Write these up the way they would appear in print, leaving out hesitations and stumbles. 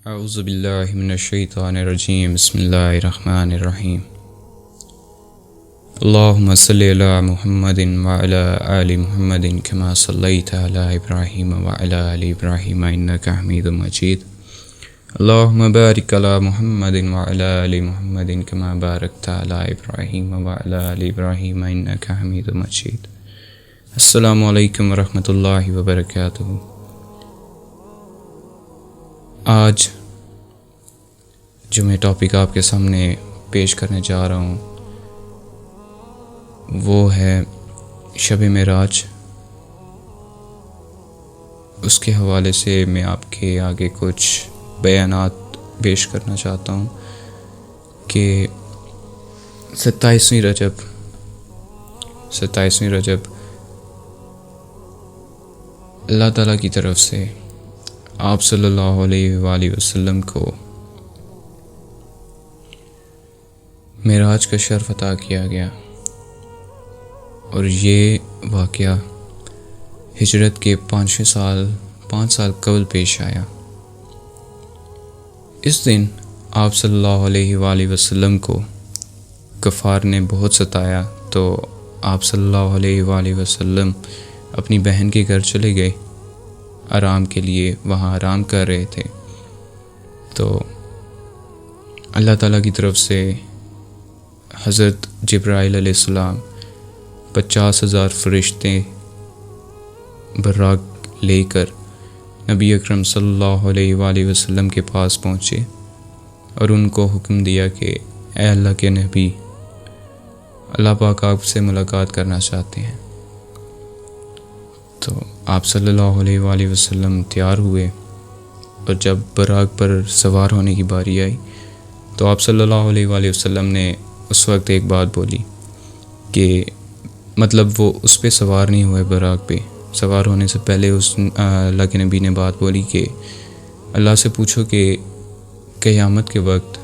اعوذ باللہ من الشیطان الرجیم بسم اللہ الرحمن الرحیم اللہم صلی علی محمد وعلی آل محمد کما صلیت علی ابراہیم وعلی آل ابراہیم انک حمید مجید اللہم بارک علی محمد وعلی آل محمد کما بارکت علی ابراہیم وعلی آل ابراہیم انک حمید مجید۔ السلام علیکم ورحمۃ اللہ وبرکاتہ۔ آج جو میں ٹاپک آپ کے سامنے پیش کرنے جا رہا ہوں وہ ہے شب معراج۔ اس کے حوالے سے میں آپ کے آگے کچھ بیانات پیش کرنا چاہتا ہوں کہ 27ویں رجب اللہ تعالیٰ کی طرف سے آپ صلی اللہ علیہ وآلہ وسلم کو معراج کا شرف عطا کیا گیا، اور یہ واقعہ ہجرت کے 5 سال قبل پیش آیا۔ اس دن آپ صلی اللہ علیہ وآلہ وسلم کو کفار نے بہت ستایا، تو آپ صلی اللہ علیہ وآلہ وسلم اپنی بہن کے گھر چلے گئے آرام کے لیے، وہاں آرام کر رہے تھے۔ تو اللہ تعالیٰ کی طرف سے حضرت جبرائیل علیہ السلام 50,000 فرشتے براق لے کر نبی اکرم صلی اللہ علیہ وآلہ وسلم کے پاس پہنچے اور ان کو حکم دیا کہ اے اللہ کے نبی، اللہ پاک آپ سے ملاقات کرنا چاہتے ہیں۔ تو آپ صلی اللہ علیہ وآلہ وسلم تیار ہوئے، اور جب براق پر سوار ہونے کی باری آئی تو آپ صلی اللہ علیہ وآلہ وسلم نے اس وقت ایک بات بولی کہ مطلب وہ اس پہ سوار نہیں ہوئے، براق پہ سوار ہونے سے پہلے اللہ کے نبی نے بات بولی کہ اللہ سے پوچھو کہ قیامت کے وقت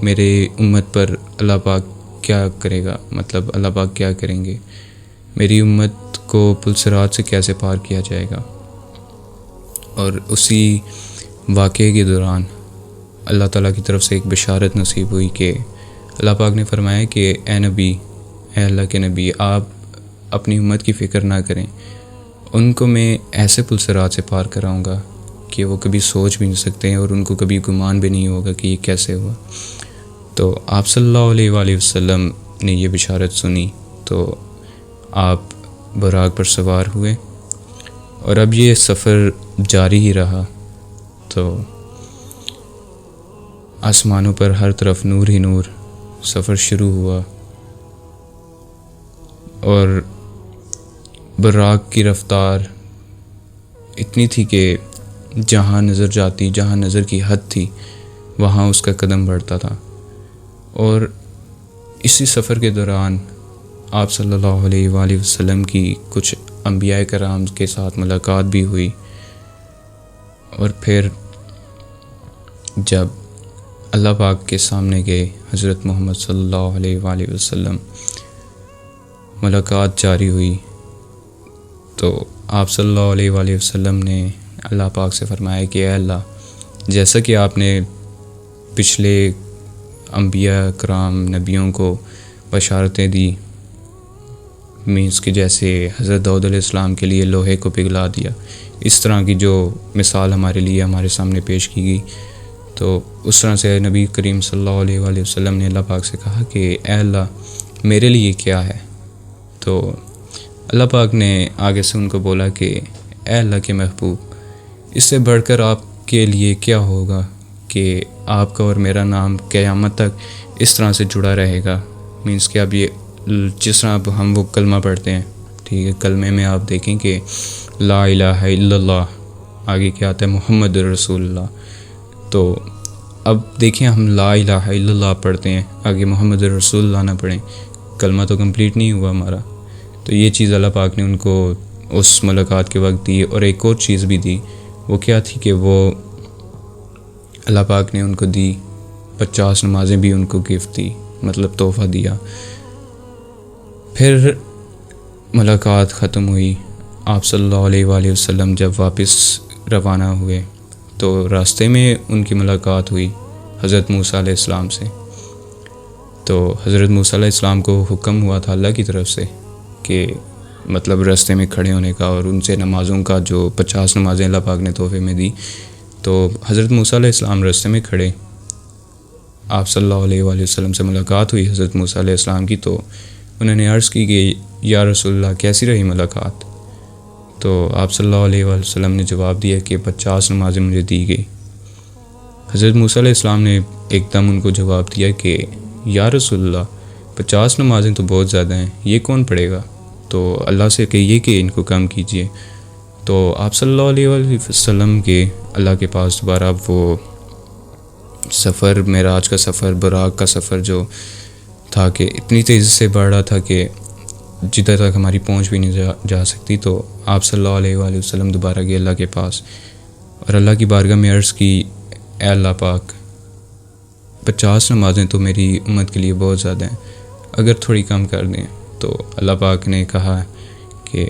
میرے امت پر اللہ پاک کیا کرے گا، مطلب اللہ پاک کیا کریں گے، میری امت کو پل صراط سے کیسے پار کیا جائے گا۔ اور اسی واقعے کے دوران اللہ تعالیٰ کی طرف سے ایک بشارت نصیب ہوئی کہ اللہ پاک نے فرمایا کہ اے نبی، اے اللہ کے نبی، آپ اپنی امت کی فکر نہ کریں، ان کو میں ایسے پل صراط سے پار کراؤں گا کہ وہ کبھی سوچ بھی نہیں سکتے ہیں، اور ان کو کبھی گمان بھی نہیں ہوگا کہ یہ کیسے ہوا۔ تو آپ صلی اللہ علیہ وآلہ وسلم نے یہ بشارت سنی، تو آپ براق پر سوار ہوئے، اور اب یہ سفر جاری ہی رہا۔ تو آسمانوں پر ہر طرف نور ہی نور، سفر شروع ہوا، اور براق کی رفتار اتنی تھی کہ جہاں نظر جاتی، جہاں نظر کی حد تھی، وہاں اس کا قدم بڑھتا تھا۔ اور اسی سفر کے دوران آپ صلی اللہ علیہ وآلہ وسلم کی کچھ انبیاء کرام کے ساتھ ملاقات بھی ہوئی، اور پھر جب اللہ پاک کے سامنے گئے حضرت محمد صلی اللہ علیہ وآلہ وسلم، ملاقات جاری ہوئی، تو آپ صلی اللہ علیہ وآلہ وسلم نے اللہ پاک سے فرمایا کہ اے اللہ، جیسا کہ آپ نے پچھلے انبیاء کرام نبیوں کو بشارتیں دی، مینس کہ جیسے حضرت داؤد علیہ السلام کے لیے لوہے کو پگھلا دیا، اس طرح کی جو مثال ہمارے لیے ہمارے سامنے پیش کی گئی، تو اس طرح سے نبی کریم صلی اللہ علیہ وآلہ وسلم نے اللہ پاک سے کہا کہ اے اللہ، میرے لیے کیا ہے؟ تو اللہ پاک نے آگے سے ان کو بولا کہ اے اللہ کے محبوب، اس سے بڑھ کر آپ کے لیے کیا ہوگا کہ آپ کا اور میرا نام قیامت تک اس طرح سے جڑا رہے گا۔ مینس کہ اب یہ جس طرح اب ہم وہ کلمہ پڑھتے ہیں، ٹھیک ہے، کلمے میں آپ دیکھیں کہ لا الہ الا اللہ، آگے کیا آتا ہے محمد رسول اللہ۔ تو اب دیکھیں ہم لا الہ الا اللہ پڑھتے ہیں، آگے محمد رسول اللہ نہ پڑھیں، کلمہ تو کمپلیٹ نہیں ہوا ہمارا۔ تو یہ چیز اللہ پاک نے ان کو اس ملاقات کے وقت دی، اور ایک اور چیز بھی دی، وہ کیا تھی کہ وہ اللہ پاک نے ان کو دی 50 نمازیں بھی ان کو گفٹ دی، مطلب تحفہ دیا۔ پھر ملاقات ختم ہوئی، آپ صلی اللہ علیہ وآلہ وسلم جب واپس روانہ ہوئے تو راستے میں ان کی ملاقات ہوئی حضرت موسیٰ علیہ السلام سے. تو حضرت موسیٰ علیہ السلام کو حکم ہوا تھا اللہ کی طرف سے کہ مطلب راستے میں کھڑے ہونے کا اور ان سے نمازوں کا جو 50 نمازیں اللہ پاک نے تحفے میں دی. تو حضرت موسیٰ علیہ السلام راستے میں کھڑے, آپ صلی اللہ علیہ وآلہ وسلم سے ملاقات ہوئی حضرت موسیٰ علیہ السلام کی. تو انہوں نے عرض کی کہ یا رسول اللہ کیسی رہی ملاقات؟ تو آپ صلی اللہ علیہ وآلہ وسلم نے جواب دیا کہ 50 نمازیں مجھے دی گئی. حضرت موسیٰ علیہ السلام نے ایک دم ان کو جواب دیا کہ یا رسول اللہ 50 نمازیں تو بہت زیادہ ہیں, یہ کون پڑھے گا؟ تو اللہ سے کہیے کہ ان کو کم کیجیے. تو آپ صلی اللہ علیہ وآلہ وسلم کے اللہ کے پاس دوبارہ وہ سفر, معراج کا سفر, براق کا سفر جو تھا کہ اتنی تیزی سے بڑھ رہا تھا کہ جدھر تک ہماری پہنچ بھی نہیں جا سکتی. تو آپ صلی اللہ علیہ وآلہ وسلم دوبارہ گئے اللہ کے پاس اور اللہ کی بارگاہ میں عرض کی اے اللہ پاک 50 نمازیں تو میری امت کے لیے بہت زیادہ ہیں, اگر تھوڑی کم کر دیں. تو اللہ پاک نے کہا کہ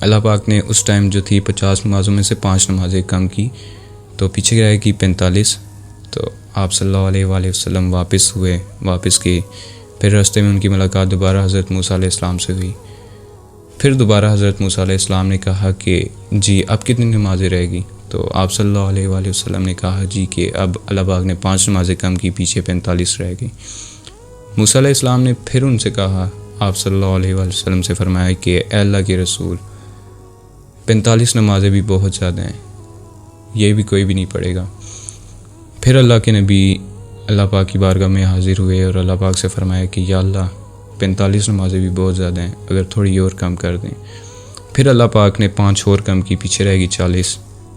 اللہ پاک نے اس ٹائم جو تھی 50 نمازوں میں سے 5 نمازیں کم کی, تو پیچھے رہ گئی 45. تو آپ صلی اللہ علیہ وآلہ وسلم واپس گئے. پھر راستے میں ان کی ملاقات دوبارہ حضرت موسیٰ علیہ السلام سے ہوئی. پھر دوبارہ حضرت موسیٰ علیہ السلام نے کہا کہ جی اب کتنی نمازیں رہ گئی؟ تو آپ صلی اللہ علیہ وآلہ وسلم نے کہا جی کہ اب اللہ پاک نے 5 نمازیں کم کی, پیچھے 45 رہ گئی. موسیٰ علیہ السلام نے پھر ان سے کہا, آپ صلی اللہ علیہ وآلہ وسلم سے فرمایا کہ اے اللہ کے رسول 45 نمازیں بھی بہت زیادہ ہیں, یہ بھی کوئی بھی نہیں پڑھے گا. پھر اللہ کے نبی اللہ پاک کی بارگاہ میں حاضر ہوئے اور اللہ پاک سے فرمایا کہ یا اللہ 45 نمازیں بھی بہت زیادہ ہیں, اگر تھوڑی اور کم کر دیں. پھر اللہ پاک نے 5 اور کم کی, پیچھے رہ گئی 40.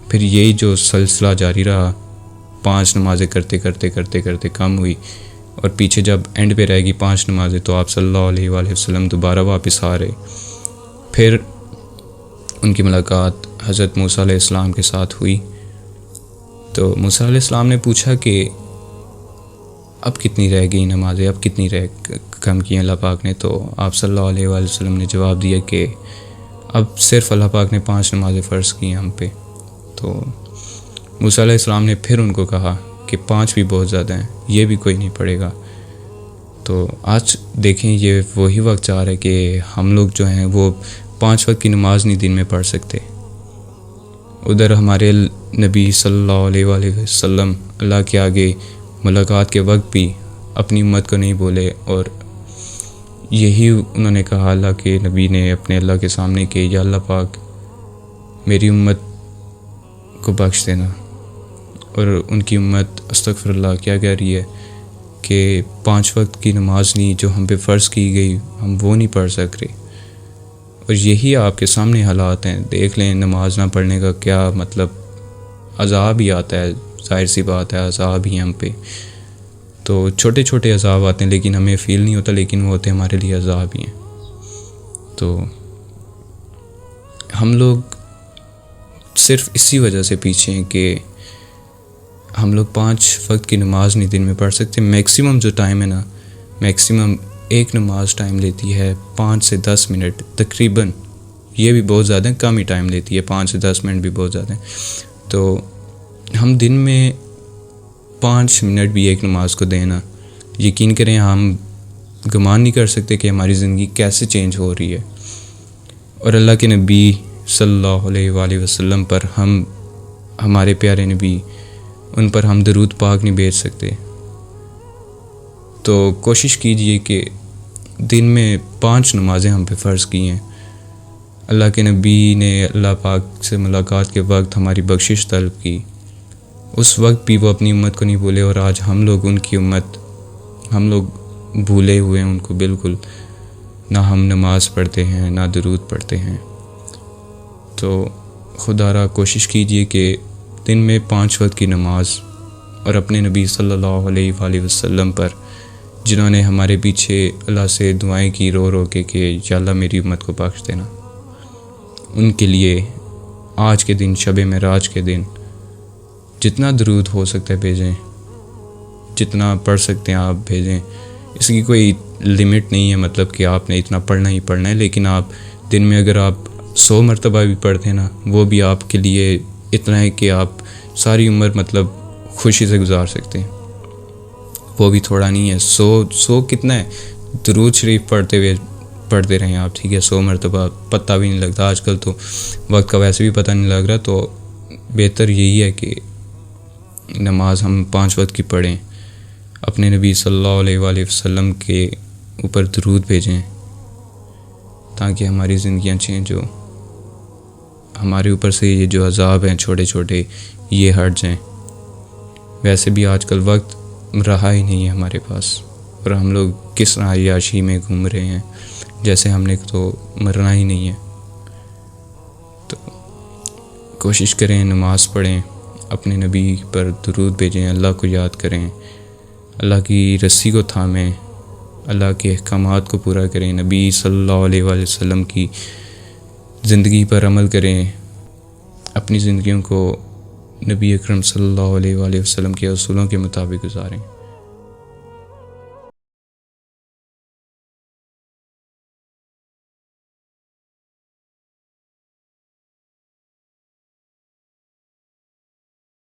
پھر یہی جو سلسلہ جاری رہا, 5 نمازیں کرتے کم ہوئی, اور پیچھے جب اینڈ پہ رہ گئی 5 نمازیں تو آپ صلی اللہ علیہ وآلہ وسلم دوبارہ واپس آ رہے. پھر ان کی ملاقات حضرت موسیٰ علیہ السلام کے ساتھ ہوئی. تو موسیٰ علیہ السلام نے پوچھا کہ اب کتنی رہ گئی نمازیں, اب کتنی کم کی اللہ پاک نے؟ تو آپ صلی اللہ علیہ وآلہ وسلم نے جواب دیا کہ اب صرف اللہ پاک نے 5 نمازیں فرض کی ہیں ہم پہ. تو موسیٰ علیہ السلام نے پھر ان کو کہا کہ 5 بھی بہت زیادہ ہیں, یہ بھی کوئی نہیں پڑھے گا. تو آج دیکھیں یہ وہی وقت آ رہا ہے کہ ہم لوگ جو ہیں وہ 5 وقت کی نماز نہیں دن میں پڑھ سکتے. ادھر ہمارے نبی صلی اللہ علیہ وآلہ وسلم اللہ کے آگے ملاقات کے وقت بھی اپنی امت کو نہیں بولے, اور یہی انہوں نے کہا اللہ کے نبی نے اپنے اللہ کے سامنے کہ یا اللہ پاک میری امت کو بخش دینا. اور ان کی امت استغفر اللہ کیا کہہ رہی ہے کہ 5 وقت کی نماز نہیں جو ہم پہ فرض کی گئی ہم وہ نہیں پڑھ سک رہے. اور یہی آپ کے سامنے حالات ہیں, دیکھ لیں نماز نہ پڑھنے کا کیا مطلب, عذاب ہی آتا ہے, ظاہر سی بات ہے عذاب ہی ہم پہ. تو چھوٹے چھوٹے عذاب آتے ہیں لیکن ہمیں فیل نہیں ہوتا, لیکن وہ ہوتے ہمارے لیے عذاب ہی ہیں. تو ہم لوگ صرف اسی وجہ سے پیچھے ہیں کہ ہم لوگ 5 وقت کی نماز نہیں دن میں پڑھ سکتے. میکسیمم جو ٹائم ہے نا, میکسیمم ایک نماز ٹائم لیتی ہے 5 سے 10 منٹ تقریباً, یہ بھی بہت زیادہ ہیں, کم ہی ٹائم لیتی ہے, 5 سے 10 منٹ بھی بہت زیادہ ہیں. تو ہم دن میں 5 منٹ بھی ایک نماز کو دینا, یقین کریں ہم گمان نہیں کر سکتے کہ ہماری زندگی کیسے چینج ہو رہی ہے. اور اللہ کے نبی صلی اللہ علیہ وآلہ وسلم پر ہمارے پیارے نبی, ان پر ہم درود پاک نہیں بھیج سکتے. تو کوشش کیجئے کہ دن میں 5 نمازیں ہم پہ فرض کی ہیں. اللہ کے نبی نے اللہ پاک سے ملاقات کے وقت ہماری بخشش طلب کی, اس وقت بھی وہ اپنی امت کو نہیں بھولے, اور آج ہم لوگ ان کی امت, ہم لوگ بھولے ہوئے ہیں ان کو بالکل. نہ ہم نماز پڑھتے ہیں نہ درود پڑھتے ہیں. تو خدا را کوشش کیجئے کہ دن میں 5 وقت کی نماز, اور اپنے نبی صلی اللہ علیہ وآلہ وسلم پر جنہوں نے ہمارے پیچھے اللہ سے دعائیں کی رو رو کے کہ یا اللہ میری امت کو بخش دینا, ان کے لیے آج کے دن شب معراج کے دن جتنا درود ہو سکتا ہے بھیجیں, جتنا پڑھ سکتے ہیں آپ بھیجیں. اس کی کوئی لمٹ نہیں ہے مطلب کہ آپ نے اتنا پڑھنا ہی پڑھنا ہے, لیکن آپ دن میں اگر آپ 100 مرتبہ بھی پڑھتے ہیں نا, وہ بھی آپ کے لیے اتنا ہے کہ آپ ساری عمر مطلب خوشی سے گزار سکتے ہیں. وہ بھی تھوڑا نہیں ہے. 100 کتنا ہے؟ درود شریف پڑھتے رہیں آپ, ٹھیک ہے, 100 مرتبہ, پتہ بھی نہیں لگتا. آج کل تو وقت کا ویسے بھی پتہ نہیں لگ رہا. تو بہتر یہی ہے کہ نماز ہم 5 وقت کی پڑھیں, اپنے نبی صلی اللہ علیہ وآلہ وسلم کے اوپر درود بھیجیں تاکہ ہماری زندگیاں چینج ہو, ہمارے اوپر سے یہ جو عذاب ہیں چھوٹے چھوٹے یہ ہٹ جائیں. ویسے بھی آج کل وقت رہا ہی نہیں ہے ہمارے پاس, اور ہم لوگ کس طرح عیاشی میں گھوم رہے ہیں جیسے ہم نے تو مرنا ہی نہیں ہے. تو کوشش کریں, نماز پڑھیں, اپنے نبی پر درود بھیجیں, اللہ کو یاد کریں, اللہ کی رسی کو تھامیں, اللہ کے احکامات کو پورا کریں, نبی صلی اللہ علیہ وآلہ وسلم کی زندگی پر عمل کریں, اپنی زندگیوں کو نبی اکرم صلی اللہ علیہ وآلہ وسلم کے اصولوں کے مطابق گزاریں.